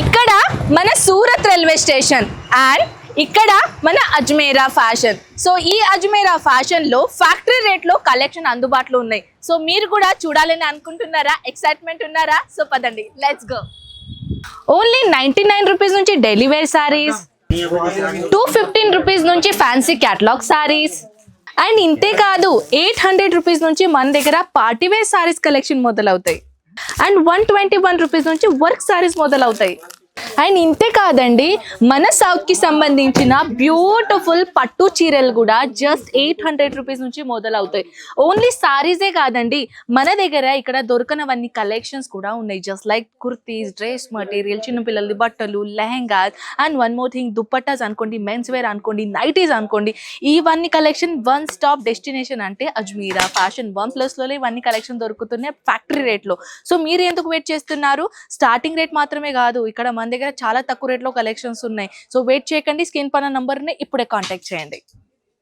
ఇక్కడ మన Surat railway station and ఇక్కడ మన అజ్మేరా ఫ్యాషన్. సో ఈ అజ్మేరా ఫ్యాషన్ లో ఫ్యాక్టరీ రేట్ లో కలెక్షన్ అందుబాటులో ఉన్నాయి. సో మీరు కూడా చూడాలని అనుకుంటున్నారా, ఎక్సైట్మెంట్ ఉన్నారా? సో పదండి, లెట్స్ గో. ఓన్లీ 99 రూపీస్ నుంచి డైలీ వేర్ సారీస్, 215 రూపీస్ నుంచి ఫ్యాన్సీ క్యాటలాగ్ సారీస్ అండ్ ఇంతే కాదు 800 రూపీస్ నుంచి మన దగ్గర పార్టీ వేర్ సారీస్ కలెక్షన్ మొదలవుతాయి అండ్ 121 రూపీస్ నుంచి వర్క్ సారీస్ మొదలవుతాయి. అండ్ ఇంతే కాదండి, మన సౌత్ కి సంబంధించిన బ్యూటిఫుల్ పట్టు చీరలు కూడా జస్ట్ 800 రూపీస్ నుంచి మొదలవుతాయి. ఓన్లీ సారీసే కాదండి, మన దగ్గర ఇక్కడ దొరకనవన్నీ కలెక్షన్స్ కూడా ఉన్నాయి. Just like kurtis, dress material, చిన్నపిల్లలది బట్టలు, lehengas and one more thing dupattas అనుకోండి, మెన్స్ వేర్ అనుకోండి, నైటీస్ అనుకోండి, ఇవన్నీ కలెక్షన్ వన్ స్టాప్ డెస్టినేషన్ అంటే అజ్మీరా ఫ్యాషన్. 1+ లో ఇవన్నీ కలెక్షన్ దొరుకుతున్నాయి ఫ్యాక్టరీ రేట్లో. సో మీరు ఎందుకు వెయిట్ చేస్తున్నారు? స్టార్టింగ్ రేట్ మాత్రమే కాదు, ఇక్కడ మన దగ్గర చాలా తక్కువ రేట్లో కలెక్షన్స్ ఉన్నాయి. సో వెయిట్ చేయకండి, స్క్రీన్ పైన నంబర్ని ఇప్పుడే కాంటాక్ట్ చేయండి.